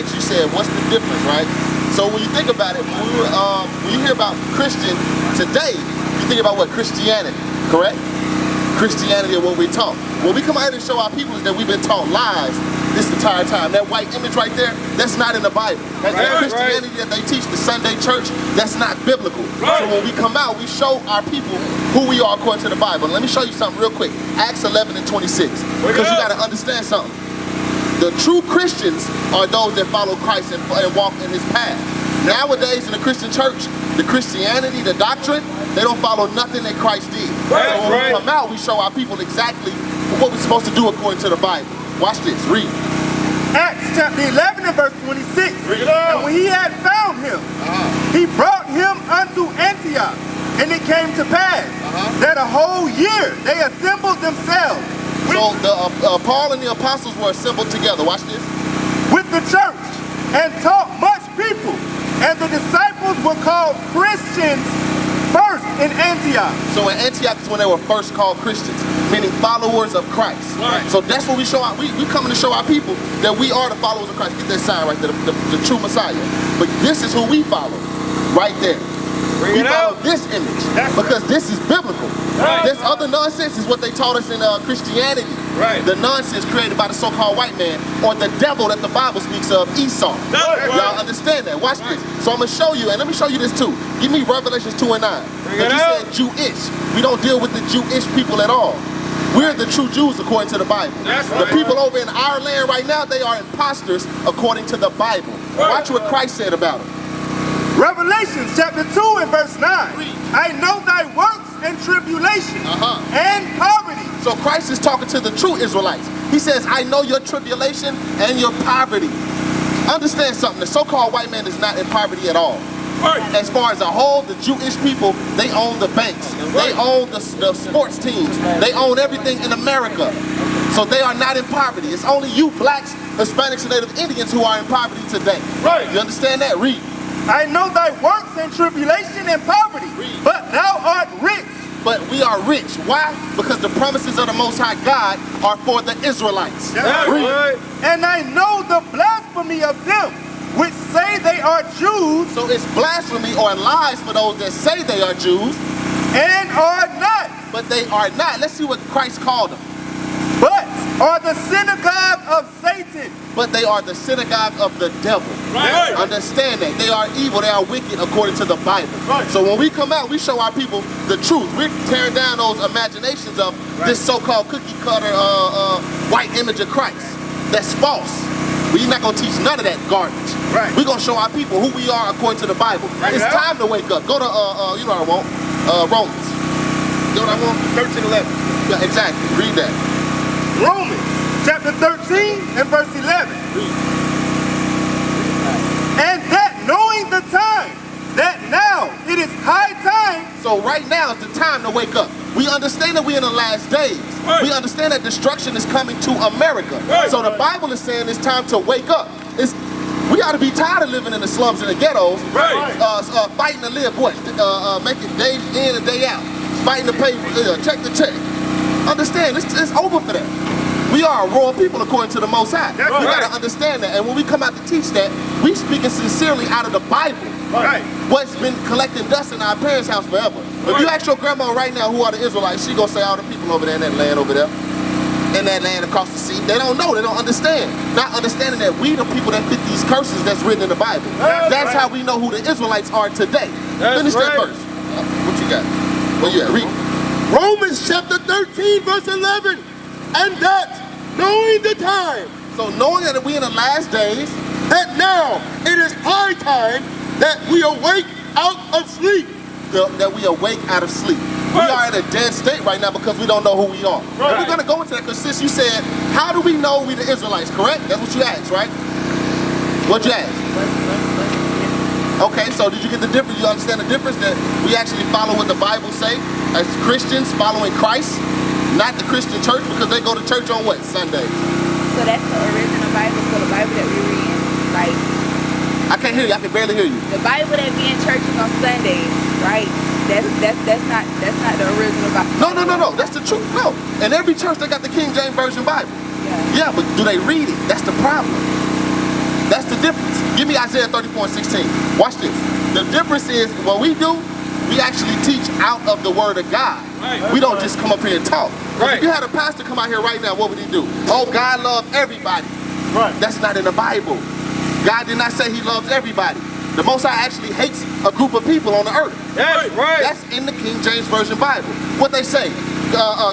asked, you said, what's the difference, right? So when you think about it, when you hear about Christian today, you think about what? Christianity, correct? Christianity is what we taught. When we come out here to show our people is that we've been taught lies this entire time. That white image right there, that's not in the Bible. That's the Christianity that they teach, the Sunday church, that's not biblical. So when we come out, we show our people who we are according to the Bible. And let me show you something real quick. Acts 11 and 26. Because you got to understand something. The true Christians are those that follow Christ and walk in his path. Nowadays in the Christian church, the Christianity, the doctrine, they don't follow nothing that Christ did. So when we come out, we show our people exactly what we're supposed to do according to the Bible. Watch this, read. Acts chapter 11 and verse 26. And when he had found him, he brought him unto Antioch. And it came to pass that a whole year they assembled themselves. So Paul and the apostles were assembled together. Watch this. With the church, and taught much people. And the disciples were called Christians first in Antioch. So in Antioch is when they were first called Christians, meaning followers of Christ. So that's what we show out. We coming to show our people that we are the followers of Christ. Get that sign right there, the true Messiah. But this is who we follow, right there. We follow this image because this is biblical. This other nonsense is what they taught us in Christianity. The nonsense created by the so-called white man, or the devil that the Bible speaks of, Esau. Y'all understand that? Watch this. So I'm going to show you, and let me show you this too. Give me Revelations 2 and 9. Because you said Jewish. We don't deal with the Jewish people at all. We're the true Jews according to the Bible. The people over in our land right now, they are imposters according to the Bible. Watch what Christ said about them. Revelation chapter 2 and verse 9. I know thy works and tribulation and poverty. So Christ is talking to the true Israelites. He says, I know your tribulation and your poverty. Understand something, the so-called white man is not in poverty at all. As far as a whole, the Jewish people, they own the banks. They own the sports teams. They own everything in America. So they are not in poverty. It's only you blacks, Hispanics, and Native Indians who are in poverty today. You understand that? Read. I know thy works and tribulation and poverty, but thou art rich. But we are rich. Why? Because the promises of the Most High God are for the Israelites. And I know the blasphemy of them which say they are Jews. So it's blasphemy or lies for those that say they are Jews. And are not. But they are not. Let's see what Christ called them. But are the synagogue of Satan. But they are the synagogue of the devil. Understand that. They are evil. They are wicked according to the Bible. So when we come out, we show our people the truth. We're tearing down those imaginations of this so-called cookie cutter white image of Christ. That's false. We're not going to teach none of that garbage. We're going to show our people who we are according to the Bible. It's time to wake up. Go to, you know what I want, Romans. You know what I want? 13:11. Yeah, exactly. Read that. Romans chapter 13 and verse 11. And that knowing the time, that now it is high time. So right now is the time to wake up. We understand that we're in the last days. We understand that destruction is coming to America. So the Bible is saying it's time to wake up. We ought to be tired of living in the slums and the ghettos, fighting to live, making day in and day out, fighting to pay, check the check. Understand, it's over for that. We are a royal people according to the Most High. We got to understand that. And when we come out to teach that, we speaking sincerely out of the Bible. What's been collecting dust in our parents' house forever. If you ask your grandma right now who are the Israelites, she gonna say all the people over there in that land over there, in that land across the sea. They don't know, they don't understand. Not understanding that we the people that fit these curses that's written in the Bible. That's how we know who the Israelites are today. Finish that verse. What you got? Where you at? Read. Romans chapter 13 verse 11. And that knowing the time. So knowing that we in the last days, that now it is high time that we awake out of sleep. That we awake out of sleep. We are in a dead state right now because we don't know who we are. And we're going to go into that because sis, you said, how do we know we the Israelites, correct? That's what you asked, right? What'd you ask? Okay, so did you get the difference? You understand the difference that we actually follow what the Bible say as Christians following Christ, not the Christian church, because they go to church on what? Sundays. So that's the original Bible, so the Bible that we read, like... I can't hear you, I can barely hear you. The Bible that be in churches on Sundays, right? That's not the original Bible. No, that's the truth. No. In every church they got the King James Version Bible. Yeah, but do they read it? That's the problem. That's the difference. Give me Isaiah 34:16. Watch this. The difference is what we do, we actually teach out of the word of God. We don't just come up here and talk. If you had a pastor come out here right now, what would he do? Oh, God loves everybody. That's not in the Bible. God did not say he loves everybody. The Most High actually hates a group of people on the earth. That's in the King James Version Bible. What they say,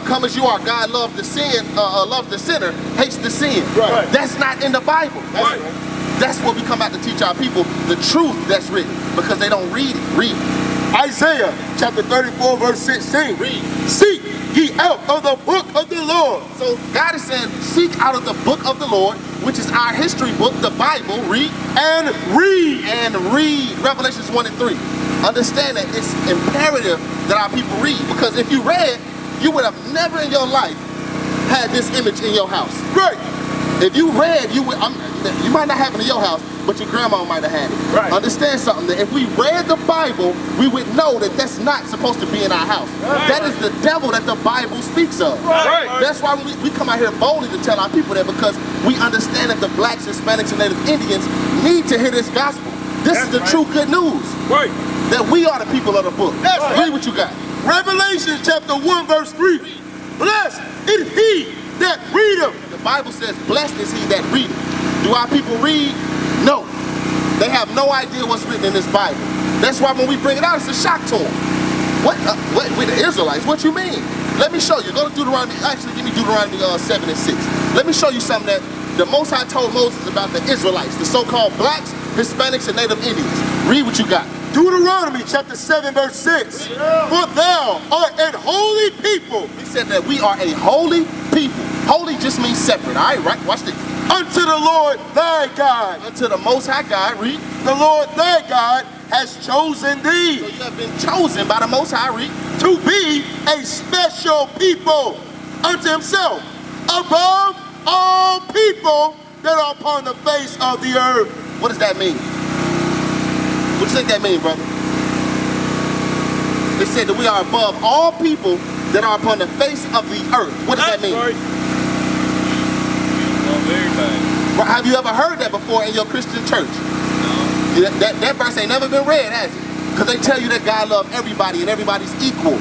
come as you are, God loves the sinner, hates the sin. That's not in the Bible. That's what we come out to teach our people, the truth that's written, because they don't read it. Read. Isaiah chapter 34 verse 16. Read. Seek ye out of the book of the Lord. So God is saying, seek out of the book of the Lord, which is our history book, the Bible. Read. And read. And read. Revelations 1 and 3. Understand that it's imperative that our people read, because if you read, you would have never in your life had this image in your house. If you read, you might not have it in your house, but your grandma might have had it. Understand something, that if we read the Bible, we would know that that's not supposed to be in our house. That is the devil that the Bible speaks of. That's why we come out here boldly to tell our people that, because we understand that the blacks, Hispanics, and Native Indians need to hear this gospel. This is the true good news. That we are the people of the book. Read what you got. Revelation chapter 1 verse 3. Blessed is he that readeth. The Bible says, blessed is he that readeth. Do our people read? No. They have no idea what's written in this Bible. That's why when we bring it out, it's a shock to them. What with the Israelites? What you mean? Let me show you. Go to Deuteronomy. Actually, give me Deuteronomy 7 and 6. Let me show you something that the Most High told Moses about the Israelites, the so-called blacks, Hispanics, and Native Indians. Read what you got. Deuteronomy chapter 7 verse 6. For thou art an holy people. He said that we are a holy people. Holy just means separate. All right? Watch this. Unto the Lord thy God. Unto the Most High God. Read. The Lord thy God has chosen thee. So you have been chosen by the Most High. Read. To be a special people unto himself, above all people that are upon the face of the earth. What does that mean? What do you think that means, brother? It said that we are above all people that are upon the face of the earth. What does that mean? Have you ever heard that before in your Christian church? No. That verse ain't never been read, has it? Because they tell you that God loves everybody and everybody's equal.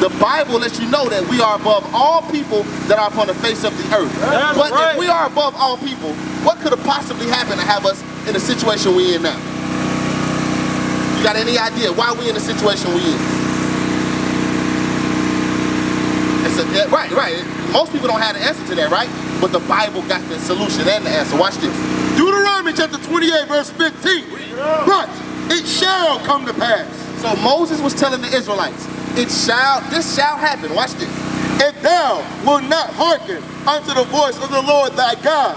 The Bible lets you know that we are above all people that are upon the face of the earth. But if we are above all people, what could have possibly happened to have us in the situation we're in now? You got any idea why we in the situation we in? Right. Most people don't have the answer to that, right? But the Bible got the solution and the answer. Watch this. Deuteronomy chapter 28 verse 15. But it shall come to pass. So Moses was telling the Israelites, this shall happen. Watch this. If thou wilt not hearken unto the voice of the Lord thy God,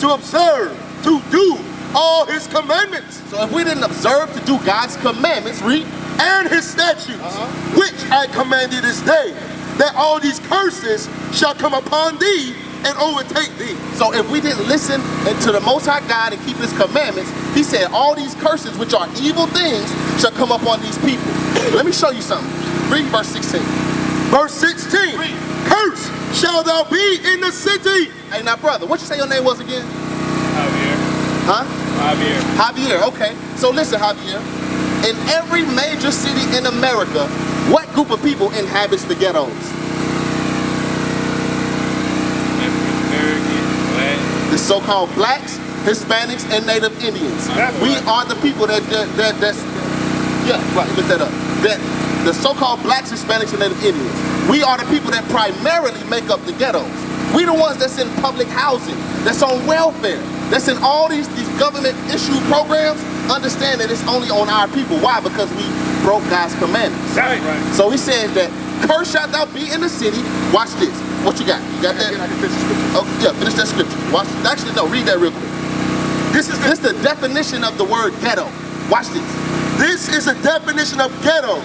to observe, to do all his commandments. So if we didn't observe to do God's commandments, read. And his statutes, which I command thee this day, that all these curses shall come upon thee and overtake thee. So if we didn't listen to the Most High God and keep his commandments, he said all these curses, which are evil things, shall come upon these people. Let me show you something. Read verse 16. Verse 16. Read. Curse shall thou be in the city. Hey, now brother, what you say your name was again? Javier. Huh? Javier. Javier, okay. So listen, Javier. In every major city in America, what group of people inhabits the ghettos? The so-called blacks, Hispanics, and Native Indians. We are the people look that up. The so-called blacks, Hispanics, and Native Indians. We are the people that primarily make up the ghettos. We the ones that's in public housing, that's on welfare, that's in all these government issued programs. Understand that it's only on our people. Why? Because we broke God's commandments. Right. So he said that curse shalt thou be in the city. Watch this. What you got? You got that? I can finish the scripture. Oh, yeah, finish that scripture. Watch. Actually, no, read that real quick. This is the definition of the word ghetto. Watch this. This is a definition of ghetto.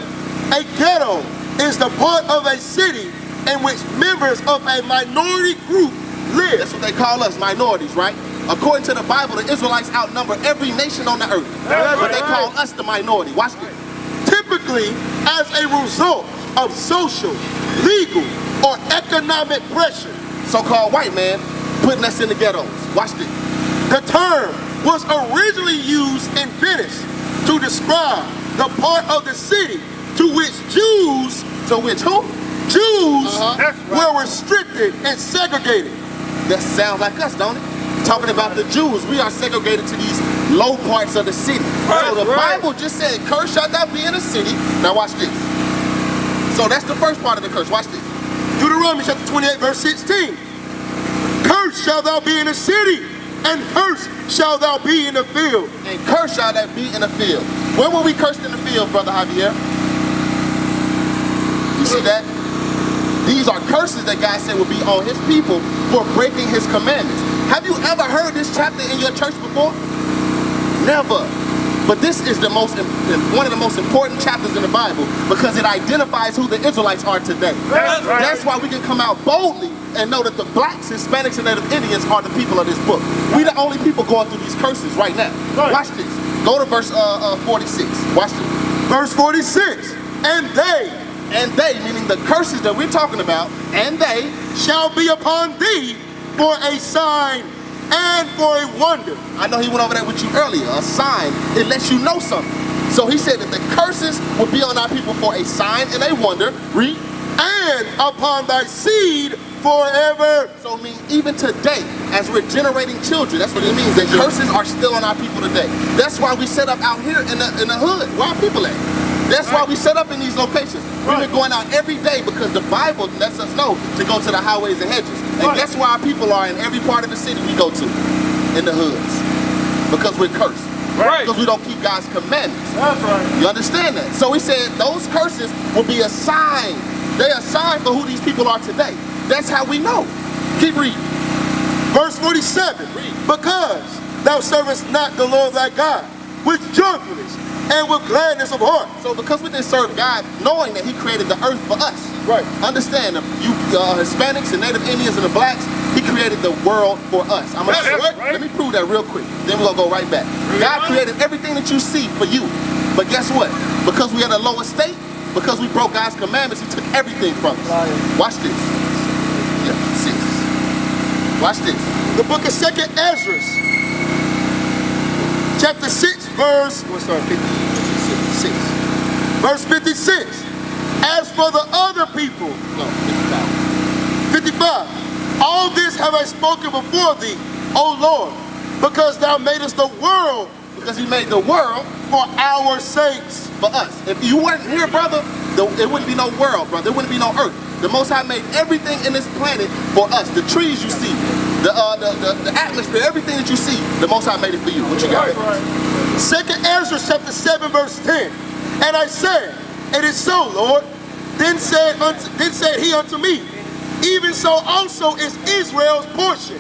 A ghetto is the part of a city in which members of a minority group live. That's what they call us, minorities, right? According to the Bible, the Israelites outnumber every nation on the earth. But they call us the minority. Watch this. Typically as a result of social, legal, or economic pressure. So-called white man putting us in the ghettos. Watch this. The term was originally used in Venice to describe the part of the city to which Jews, were restricted and segregated. That sounds like us, don't it? Talking about the Jews, we are segregated to these low parts of the city. So the Bible just said, "Cursed shalt thou be in the city." Now watch this. So that's the first part of the curse. Watch this. Deuteronomy chapter 28, verse 16. Cursed shalt thou be in the city, and cursed shalt thou be in the field. And cursed shall thou be in the field. When were we cursed in the field, Brother Javier? You see that? These are curses that God said will be on his people for breaking his commandments. Have you ever heard this chapter in your church before? Never. But this is the one of the most important chapters in the Bible because it identifies who the Israelites are today. That's why we can come out boldly and know that the blacks, Hispanics, and Native Indians are the people of this book. We the only people going through these curses right now. Watch this. Go to verse 46. Watch this. Verse 46. And they, meaning the curses that we're talking about, and they shall be upon thee for a sign and for a wonder. I know he went over that with you earlier. A sign, it lets you know something. So he said that the curses will be on our people for a sign and a wonder. Read. And upon thy seed forever. So it means even today, as we're generating children, that's what it means. That curses are still on our people today. That's why we set up out here in the hood. Where our people at? That's why we set up in these locations. We've been going out every day because the Bible lets us know to go to the highways and hedges. And that's why our people are in every part of the city we go to, in the hoods. Because we're cursed. Because we don't keep God's commandments. That's right. You understand that? So he said those curses will be a sign. They're a sign for who these people are today. That's how we know. Keep reading. Verse 47. Read. Because thou servest not the Lord thy God with joyfulness and with gladness of heart. So because we didn't serve God, knowing that he created the earth for us. Right. Understand, you Hispanics and Native Indians and the blacks, he created the world for us. I'm gonna let me prove that real quick. Then we're gonna go right back. God created everything that you see for you. But guess what? Because we had a lower state, because we broke God's commandments, he took everything from us. Watch this. Yeah, 6. Watch this. The book of 2nd Ezra, chapter 6, verse, what's our 56? Verse 56. As for the other people, No, 55. All this have I spoken before thee, O Lord, because thou madest the world because he made the world for our sakes. for us. If you weren't here, brother, there wouldn't be no world, brother. There wouldn't be no earth. The Most High made everything in this planet for us. The trees you see, the atmosphere, everything that you see, the Most High made it for you. What you got? 2nd Ezra chapter 7 verse 10. And I said, it is so, Lord. Then said he unto me, even so also is Israel's portion,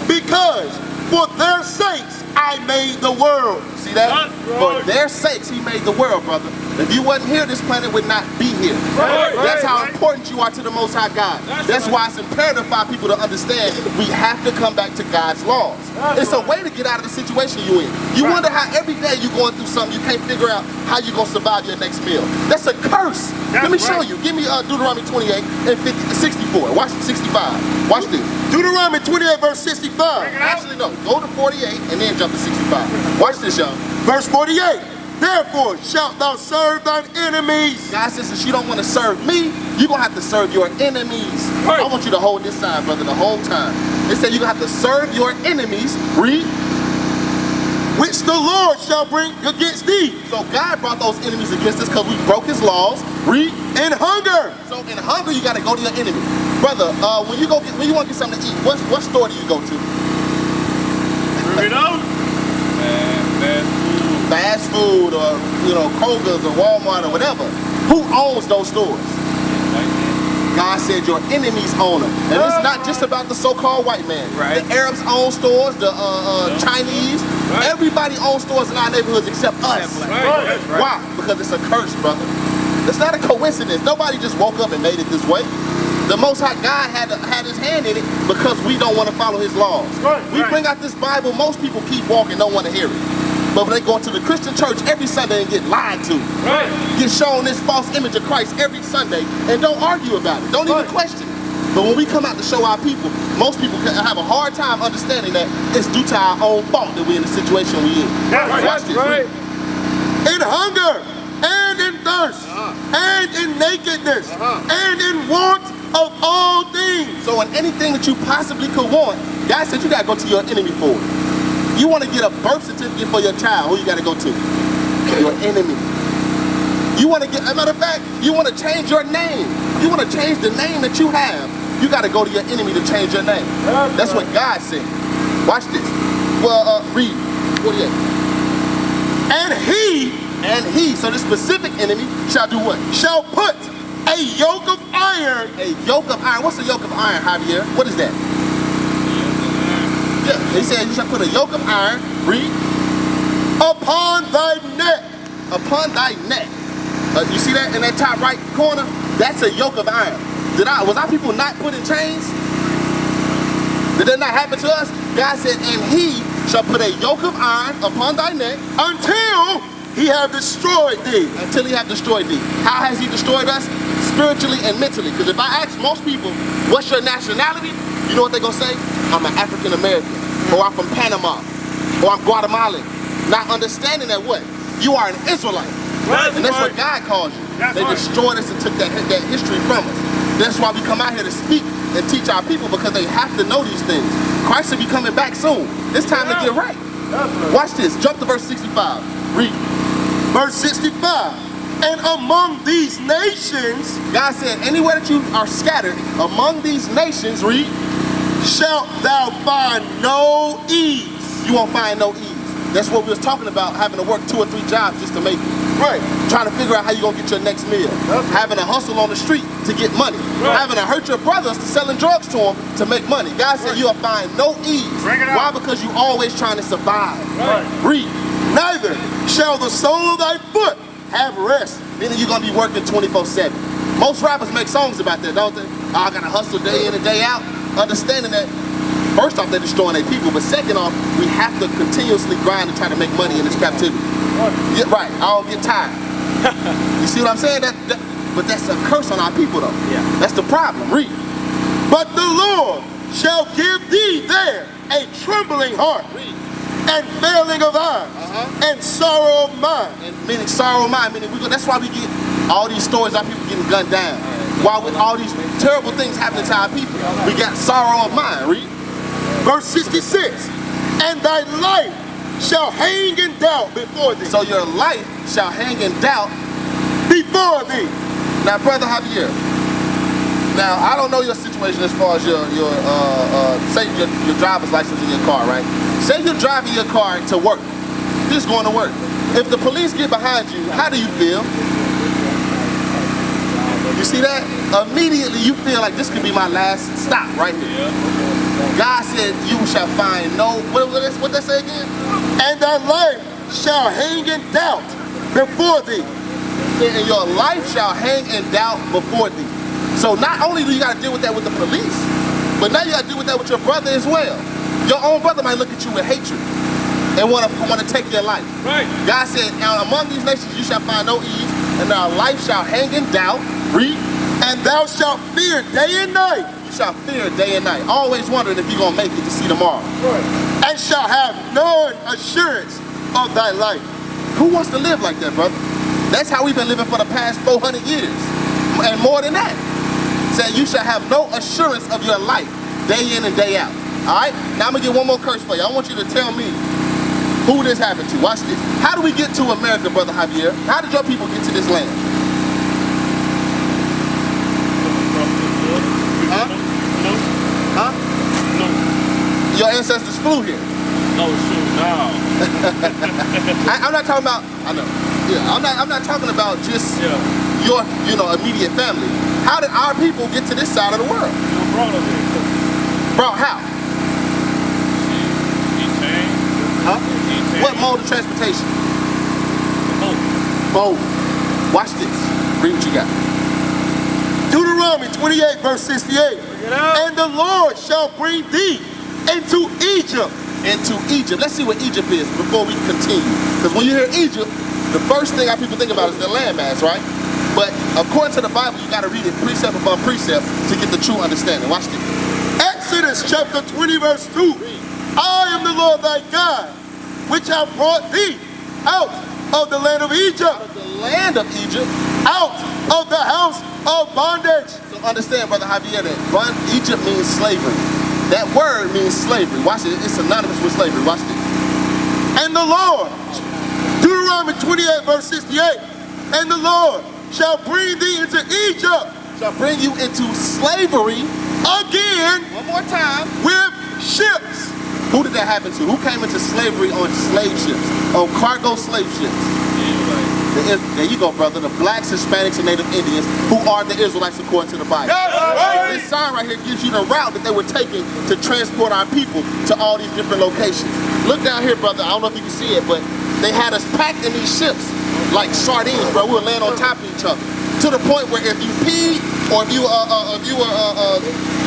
because for their sakes I made the world. See that? For their sakes he made the world, brother. If you wasn't here, this planet would not be here. That's how important you are to the Most High God. That's why it's imperative for our people to understand we have to come back to God's laws. It's a way to get out of the situation you're in. You wonder how every day you're going through something, you can't figure out how you're going to survive your next meal. That's a curse. Let me show you. Give me Deuteronomy 28 and 64. Watch 65. Watch this. Deuteronomy 28 verse 65. Actually, no. Go to 48 and then jump to 65. Watch this, y'all. Verse 48. Therefore shalt thou serve thine enemies. God says, since you don't want to serve me, you're going to have to serve your enemies. I want you to hold this sign, brother, the whole time. It said you're going to have to serve your enemies. Read. Which the Lord shall bring against thee. So God brought those enemies against us because we broke his laws. Read. In hunger. So in hunger, you got to go to your enemy. Brother, when you want to get something to eat, what store do you go to? Fast food, or Kroger's or Walmart or whatever. Who owns those stores? God said your enemies own them. And it's not just about the so-called white man. The Arabs own stores, the Chinese. Everybody owns stores in our neighborhoods except us. Why? Because it's a curse, brother. It's not a coincidence. Nobody just woke up and made it this way. The Most High God had his hand in it because we don't want to follow his laws. We bring out this Bible, most people keep walking, don't want to hear it. But when they go into the Christian church every Sunday and get lied to, get shown this false image of Christ every Sunday, and don't argue about it. Don't even question it. But when we come out to show our people, most people have a hard time understanding that it's due to our own fault that we're in the situation we're in. Watch this. Right. In hunger, and in thirst, and in nakedness, and in want of all things. So in anything that you possibly could want, God said you gotta go to your enemy for it. You wanna get a birth certificate for your child, who you gotta go to? Your enemy. You wanna get, as a matter of fact, you wanna change your name. You wanna change the name that you have, you gotta go to your enemy to change your name. That's what God said. Watch this. Well, read 48. And he, so the specific enemy, Shall do what? shall put a yoke of iron. A yoke of iron. What's a yoke of iron, Javier? What is that? Yeah, he said you shall put a yoke of iron, read, Upon thy neck. upon thy neck. You see that in that top right corner? That's a yoke of iron. Was our people not put in chains? Did that not happen to us? God said, and he shall put a yoke of iron upon thy neck Until he have destroyed thee. until he have destroyed thee. How has he destroyed us? Spiritually and mentally. Because if I ask most people, what's your nationality? You know what they're going to say? I'm an African American, or I'm from Panama, or I'm Guatemalan. Not understanding that what? You are an Israelite. And that's what God calls you. They destroyed us and took that history from us. That's why we come out here to speak and teach our people, because they have to know these things. Christ will be coming back soon. It's time to get right. Watch this. Jump to verse 65. Read. Verse 65. And among these nations God said, anywhere that you are scattered among these nations, read, shalt thou find no ease. you won't find no ease. That's what we was talking about, having to work 2 or 3 jobs just to make it. Right. Trying to figure out how you're going to get your next meal. Having to hustle on the street to get money. Having to hurt your brothers to selling drugs to them to make money. God said you'll find no ease. Why? Because you're always trying to survive. Read. Neither shall the sole of thy foot have rest. Meaning you're going to be working 24/7. Most rappers make songs about that, don't they? Oh, I got to hustle day in and day out. Understanding that, first off, they're destroying their people. But second off, we have to continuously grind and try to make money in this captivity. Yeah, right. I don't get tired. You see what I'm saying? But that's a curse on our people, though. Yeah. That's the problem. Read. But the Lord shall give thee there a trembling heart, and failing of eyes, and sorrow of mind. And meaning sorrow of mind. Meaning that's why we get all these stories of people getting gunned down. While with all these terrible things happening to our people, we got sorrow of mind. Read. Verse 66. And thy life shall hang in doubt before thee. So your life shall hang in doubt Before thee. Now, Brother Javier, now I don't know your situation as far as your say your driver's license in your car, right? Say you're driving your car to work, just going to work. If the police get behind you, how do you feel? You see that? Immediately you feel like this could be my last stop right here. God said you shall find no, what that say again? And thy life shall hang in doubt before thee. And your life shall hang in doubt before thee. So not only do you got to deal with that with the police, but now you got to deal with that with your brother as well. Your own brother might look at you with hatred and want to take your life. Right. God said, now among these nations you shall find no ease, and thy life shall hang in doubt. Read. And thou shalt fear day and night. You shall fear day and night. Always wondering if you're going to make it to see tomorrow. Right. And shall have no assurance of thy life. Who wants to live like that, brother? That's how we've been living for the past 400 years. And more than that. Said you shall have no assurance of your life day in and day out. Alright? Now I'm going to get one more curse for you. I want you to tell me who this happened to. Watch this. How do we get to America, Brother Javier? How did your people get to this land? Huh? Huh? No. Your ancestors flew here. No, shoot, no. I'm not talking about, I know. Yeah, I'm not talking about just your, immediate family. How did our people get to this side of the world? You brought them here. Brought how? Huh? What mode of transportation? Boat. Watch this. Read what you got. Deuteronomy 28 verse 68. And the Lord shall bring thee into Egypt. Into Egypt. Let's see what Egypt is before we continue. Because when you hear Egypt, the first thing our people think about is the landmass, right? But according to the Bible, you got to read it precept above precept to get the true understanding. Watch this. Exodus chapter 20 verse 2. I am the Lord thy God, which have brought thee out of the land of Egypt. Out of the land of Egypt. Out of the house of bondage. So understand, Brother Javier, that Egypt means slavery. That word means slavery. Watch it. It's synonymous with slavery. Watch this. And the Lord, Deuteronomy 28 verse 68, and the Lord shall bring thee into Egypt. Shall bring you into slavery again. One more time. With ships. Who did that happen to? Who came into slavery on slave ships? On cargo slave ships? There you go, brother. The blacks, Hispanics, and Native Indians, who are the Israelites according to the Bible. This sign right here gives you the route that they were taking to transport our people to all these different locations. Look down here, brother. I don't know if you can see it, but they had us packed in these ships like sardines, bro. We were laying on top of each other. To the point where if you peed or if you were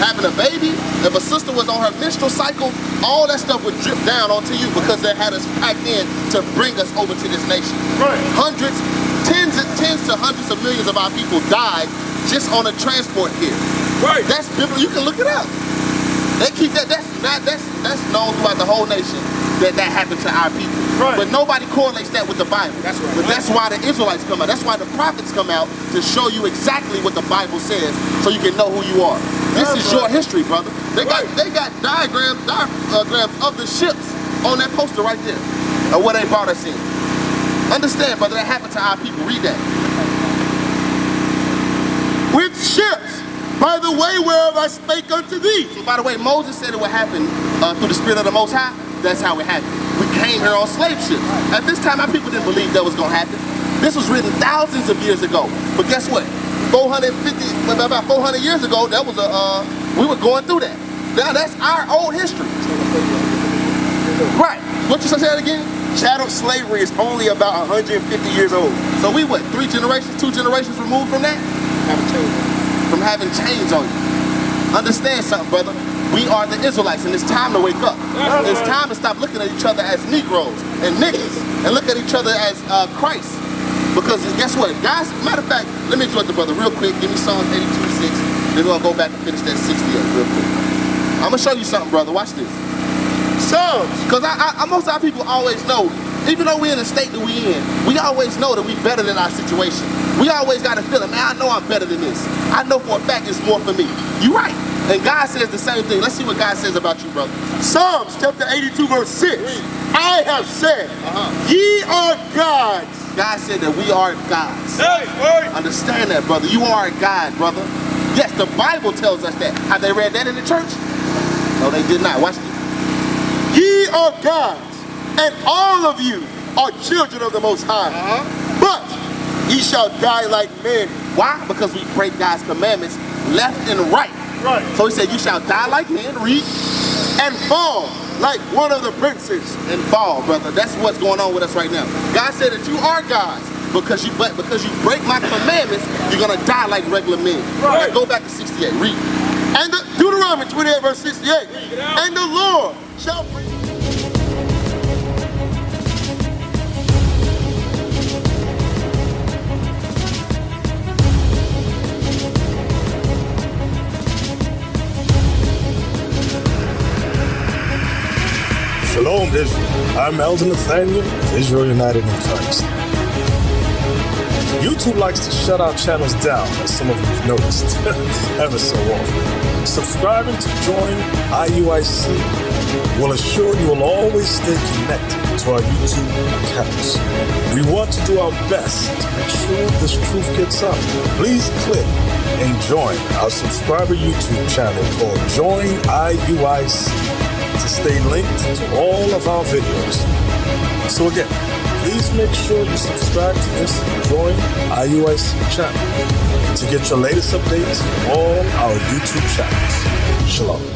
having a baby, if a sister was on her menstrual cycle, all that stuff would drip down onto you because they had us packed in to bring us over to this nation. Right. Hundreds, tens to hundreds of millions of our people died just on a transport here. Right. That's biblical. You can look it up. They keep that. That's known throughout the whole nation that happened to our people. Right. But nobody correlates that with the Bible. That's right. But that's why the Israelites come out. That's why the prophets come out to show you exactly what the Bible says, so you can know who you are. This is your history, brother. They got diagrams of the ships on that poster right there, of what they brought us in. Understand, brother, that happened to our people. Read that. With ships, by the way whereof I spake unto thee. So by the way, Moses said it would happen through the Spirit of the Most High. That's how it happened. We came here on slave ships. At this time, our people didn't believe that was going to happen. This was written thousands of years ago. But guess what? About 400 years ago, that was we were going through that. Now that's our old history. Right. What you say that again? Chattel slavery is only about 150 years old. So we what? 2 generations removed from that? From having chains on you. Understand something, brother. We are the Israelites, and it's time to wake up. It's time to stop looking at each other as Negroes and niggas and look at each other as Christ. Because guess what? Guys, matter of fact, let me interrupt the brother real quick. Give me Psalms 82:6. Then we're going to go back and finish that 68 real quick. I'm going to show you something, brother. Watch this. Psalms. Because most of our people always know, even though we're in the state that we in, we always know that we're better than our situation. We always got to feel it. Man, I know I'm better than this. I know for a fact it's more for me. You right. And God says the same thing. Let's see what God says about you, brother. Psalms chapter 82 verse 6. I have said, ye are gods. God said that we are gods. Understand that, brother. You are a God, brother. Yes, the Bible tells us that. Have they read that in the church? No, they did not. Watch this. Ye are gods, and all of you are children of the Most High. But ye shall die like men. Why? Because we break God's commandments left and right. Right. So he said, you shall die like men, read, and fall like one of the princes. And fall, brother. That's what's going on with us right now. God said that you are gods, because you break my commandments, you're going to die like regular men. Right. Now go back to 68, read. And Deuteronomy 28 verse 68. And the Lord shall bring. Shalom, Israel. I'm Elder Nathaniel of Israel United in Christ. YouTube likes to shut our channels down, as some of you have noticed, ever so often. Subscribing to join IUIC will assure you will always stay connected to our YouTube accounts. We want to do our best to make sure this truth gets out. Please click and join our subscriber YouTube channel called Join IUIC to stay linked to all of our videos. So again, please make sure you subscribe to this Join IUIC channel to get your latest updates from all our YouTube channels. Shalom.